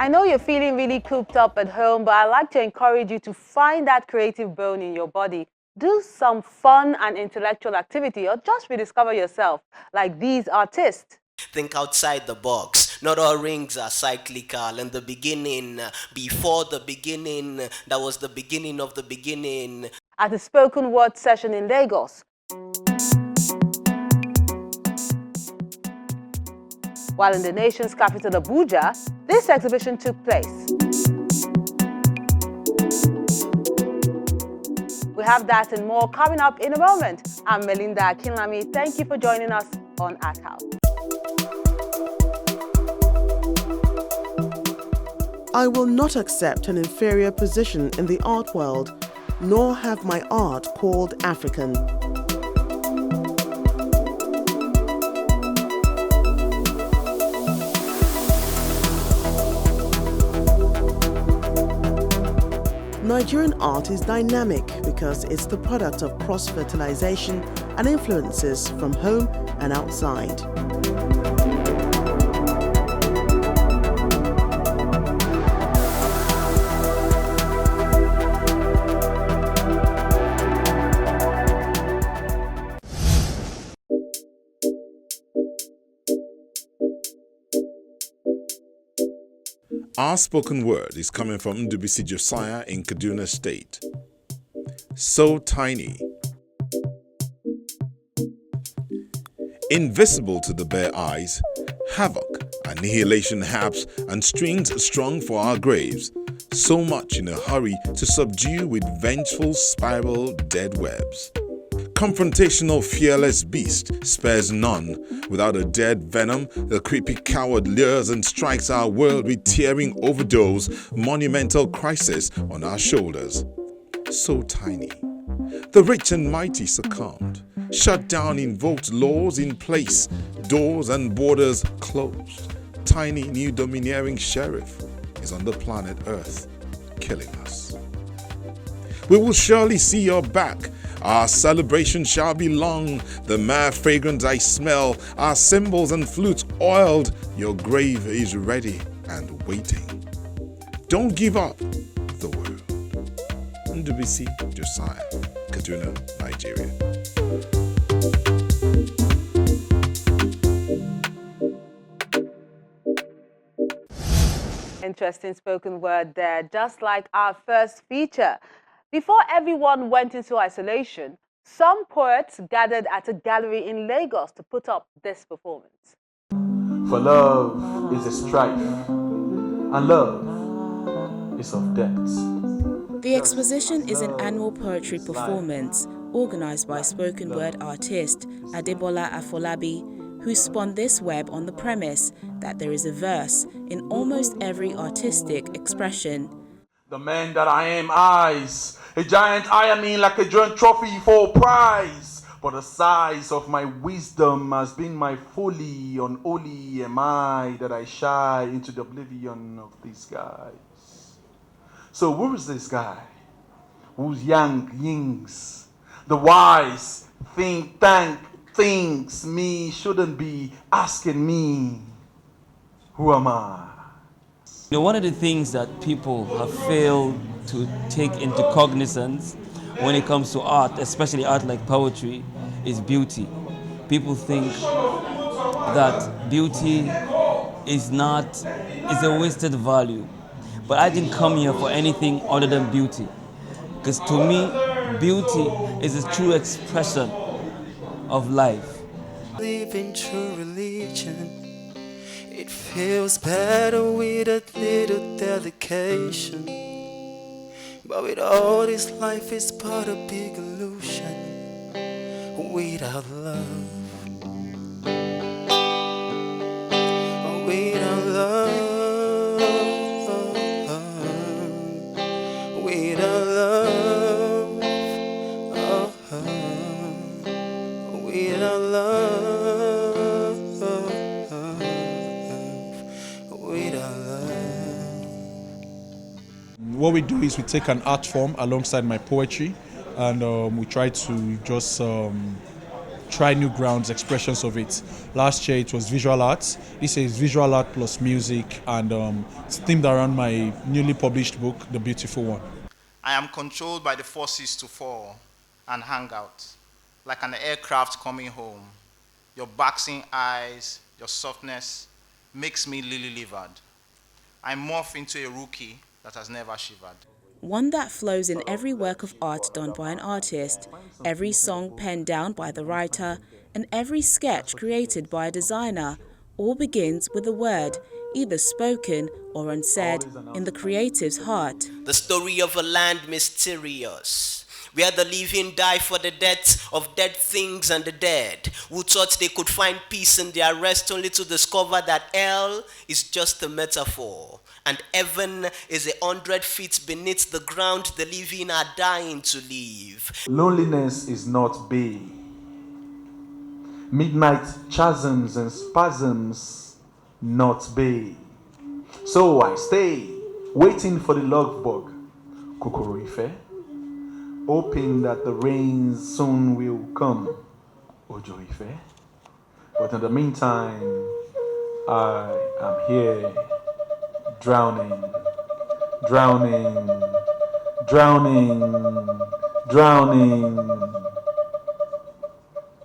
I know you're feeling really cooped up at home, but I'd like to encourage you to find that creative bone in your body. Do some fun and intellectual activity or just rediscover yourself, like these artists. Think outside the box. Not all rings are cyclical. In the beginning, before the beginning, that was the beginning of the beginning. At a spoken word session in Lagos. While in the nation's capital, Abuja, this exhibition took place. We have that and more coming up in a moment. I'm Melinda Akinlami. Thank you for joining us on Art House. I will not accept an inferior position in the art world, nor have my art called African. Nigerian art is dynamic because it's the product of cross-fertilization and influences from home and outside. Our spoken word is coming from Ndubisi Josiah in Kaduna State. So tiny. Invisible to the bare eyes, havoc, annihilation haps and strings strung for our graves. So much in a hurry to subdue with vengeful spiral dead webs. Confrontational fearless beast spares none. Without a dead venom, the creepy coward lures and strikes our world with tearing overdose, monumental crisis on our shoulders. So tiny. The rich and mighty succumbed. Shut down invoked laws in place, doors and borders closed. Tiny new domineering sheriff is on the planet Earth, killing us. We will surely see your back. Our celebration shall be long. The mad fragrance I smell, our cymbals and flutes oiled. Your grave is ready and waiting. Don't give up the world. Ndubisi Josiah, Kaduna, Nigeria. Interesting spoken word there, just like our first feature. Before everyone went into isolation, some poets gathered at a gallery in Lagos to put up this performance. For love is a strife, and love is of depths. The exposition is an annual poetry performance organized by spoken word artist Adebola Afolabi, who spun this web on the premise that there is a verse in almost every artistic expression. The man that I am eyes, a giant eye I mean like a joint trophy for a prize. But the size of my wisdom has been my folly, unholy am I that I shy into the oblivion of these guys. So who is this guy? Who's young yings? The wise think tank thinks me shouldn't be asking me, who am I? One of the things that people have failed to take into cognizance when it comes to art, especially art like poetry, is beauty. People think that beauty is a wasted value. But I didn't come here for anything other than beauty. Because to me, beauty is a true expression of life. Live in true religion. It feels better with a little dedication. But with all this life is but a big illusion without love. Without love. Without love. Without love. What we do is we take an art form alongside my poetry, and we try to just try new grounds, expressions of it. Last year it was visual arts. This is visual art plus music, and it's themed around my newly published book, The Beautiful One. I am controlled by the forces to fall and hang out, like an aircraft coming home. Your boxing eyes, your softness makes me lily-livered. I morph into a rookie that has never shivered. One that flows in every work of art done by an artist, every song penned down by the writer, and every sketch created by a designer, all begins with a word, either spoken or unsaid, in the creative's heart. The story of a land mysterious, where the living die for the death of dead things and the dead, who thought they could find peace in their rest only to discover that hell is just a metaphor, and heaven is 100 feet beneath the ground the living are dying to live. Loneliness is not bay. Midnight chasms and spasms, not bay. So I stay, waiting for the love bug, Kokoro Ife, hoping that the rains soon will come, Ojo Ife. But in the meantime, I am here, drowning, drowning, drowning, drowning,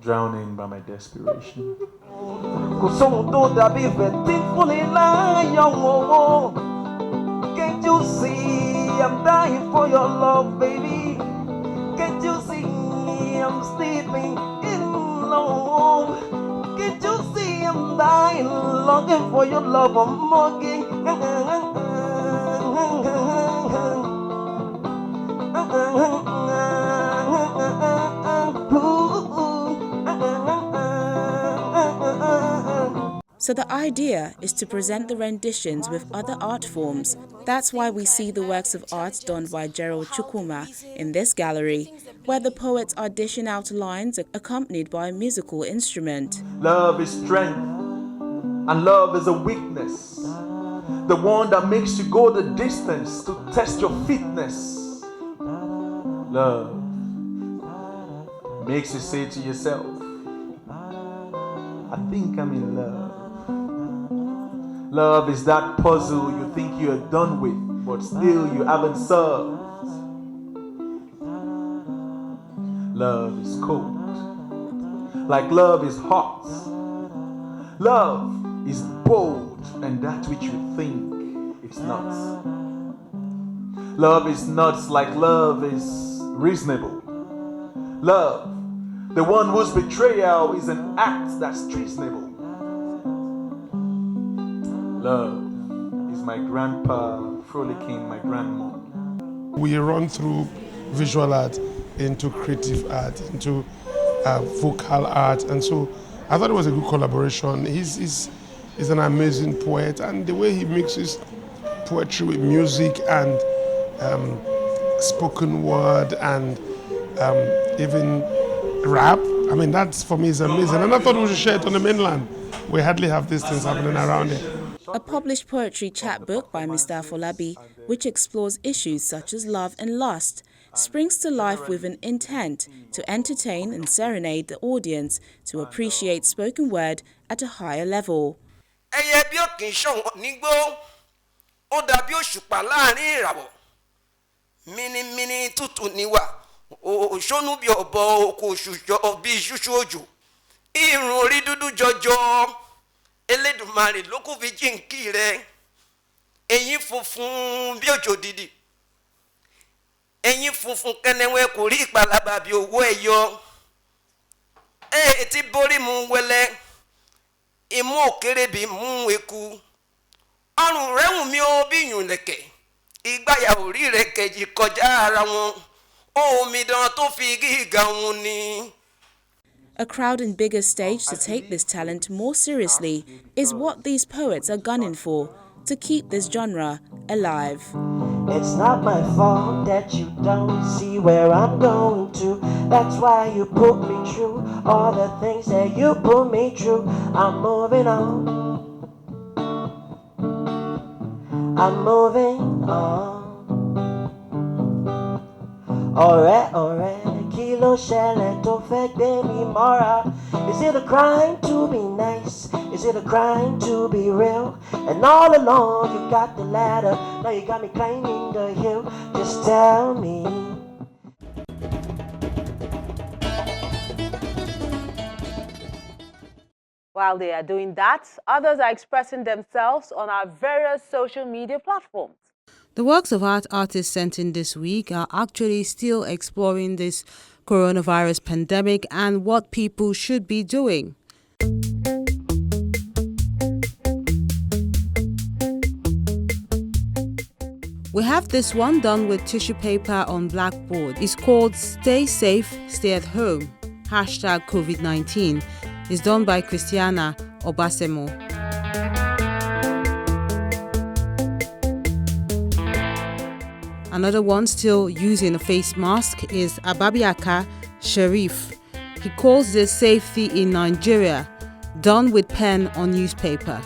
drowning by my desperation. Can't you see I'm dying for your love, baby? Can't you see I'm sleeping in love? Can't you see I'm dying, longing for your love? I'm longing. So the idea is to present the renditions with other art forms. That's why we see the works of art done by Gerald Chukwuma in this gallery, where the poets audition out lines accompanied by a musical instrument. Love is strength, and love is a weakness. The one that makes you go the distance to test your fitness. Love makes you say to yourself, I think I'm in love. Love is that puzzle you think you're done with, but still you haven't solved. Love is cold, like love is hot. Love is bold, and that which you think it's not. Love is nuts, like love is reasonable. Love, the one whose betrayal is an act that's treasonable. Love is my grandpa frolicking my grandma. We run through visual art into creative art, into vocal art, and so I thought it was a good collaboration. He's an amazing poet, and the way he mixes poetry with music and spoken word and even rap, I mean, that's for me is amazing. And I thought we should share it on the mainland. We hardly have these things happening around here. A published poetry chapbook by Mr. Afolabi, which explores issues such as love and lust, springs to life with an intent to entertain and serenade the audience to appreciate spoken word at a higher level. Elédùmarè ló kù fi jíǹkí rẹ̀, ẹ̀yin funfun bí òjò dídì, ẹ̀yin funfun kẹ́nẹ́wẹ́ kò rí ìpalàbà bí owó ẹ̀yọ, etí borí mu wẹlẹ́, imú òkèrè bí mú eku, ọrùn rẹ̀ wù mí ó bí ìyùnlẹ̀kẹ̀, ìgbáyà orí rẹ̀ kejì kọjá ara wọn, omidan tó fi gíga wọn ni. A crowd and bigger stage to take this talent more seriously is what these poets are gunning for, to keep this genre alive. It's not my fault that you don't see where I'm going to. That's why you put me through all the things that you put me through. I'm moving on. I'm moving on. ọ̀rẹ́ kí ló ṣẹlẹ̀ tó fẹ́ gbé mi mọ́ra? Is it a crime to be nice? Is it a crime to be real? And all along you got the ladder, now you got me climbing the hill. Just tell me. While they are doing that, others are expressing themselves on our various social media platforms. The works of art artists sent in this week are actually still exploring this coronavirus pandemic and what people should be doing. We have this one done with tissue paper on blackboard. It's called Stay Safe, Stay at Home, #COVID-19. It's done by Christiana Obasemo. Another one still using a face mask is Ababiaka Sharif. He calls this Safety in Nigeria, done with pen on newspaper.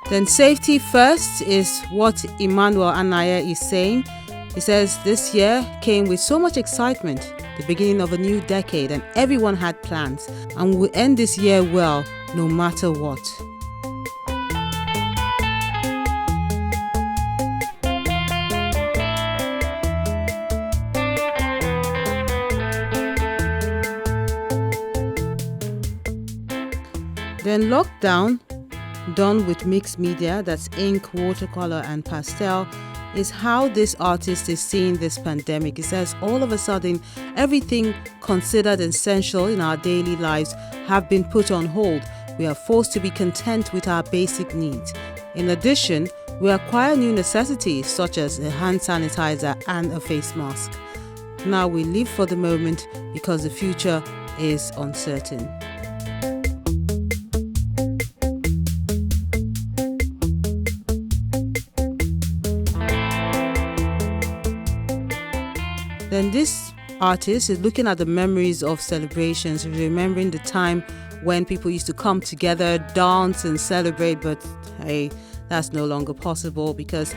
Then Safety First is what Emmanuel Anaya is saying. He says this year came with so much excitement, the beginning of a new decade, and everyone had plans, and we'll end this year well, no matter what. Then Lockdown, done with mixed media, that's ink, watercolor, and pastel, is how this artist is seeing this pandemic. He says all of a sudden, everything considered essential in our daily lives have been put on hold. We are forced to be content with our basic needs. In addition, we acquire new necessities such as a hand sanitizer and a face mask. Now we live for the moment because the future is uncertain. Then this artist is looking at the memories of celebrations, remembering the time when people used to come together, dance and celebrate, but hey, that's no longer possible because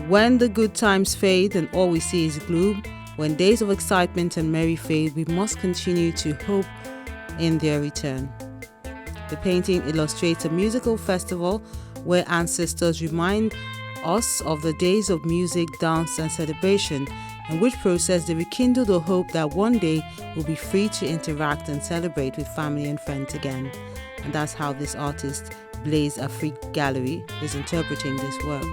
when the good times fade and all we see is gloom, when days of excitement and merry fade, we must continue to hope in their return. The painting illustrates a musical festival where ancestors remind us of the days of music, dance and celebration, in which process they rekindle the hope that one day we'll be free to interact and celebrate with family and friends again. And that's how this artist, Blaze Afrique Gallery, is interpreting this work.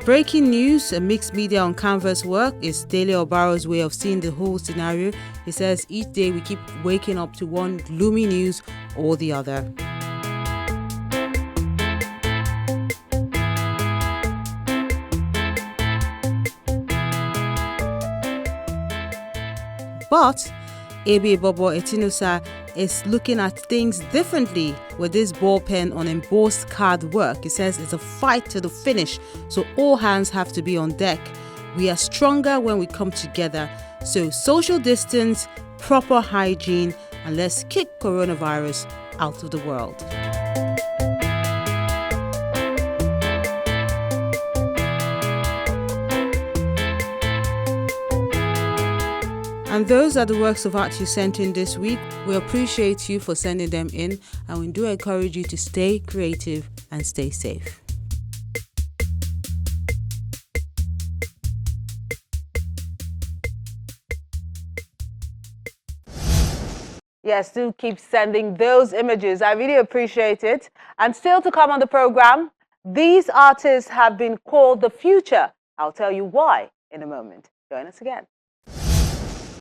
Breaking news, a mixed media on canvas work, is Dele Obaro's way of seeing the whole scenario. He says each day we keep waking up to one gloomy news or the other. But Ebe Bobo Etinusa is looking at things differently with this ball pen on embossed card work. He says it's a fight to the finish, so all hands have to be on deck. We are stronger when we come together, so social distance, proper hygiene, and let's kick coronavirus out of the world. And those are the works of art you sent in this week. We appreciate you for sending them in, and we do encourage you to stay creative and stay safe. Yes, do keep sending those images. I really appreciate it. And still to come on the program, these artists have been called the future. I'll tell you why in a moment. Join us again.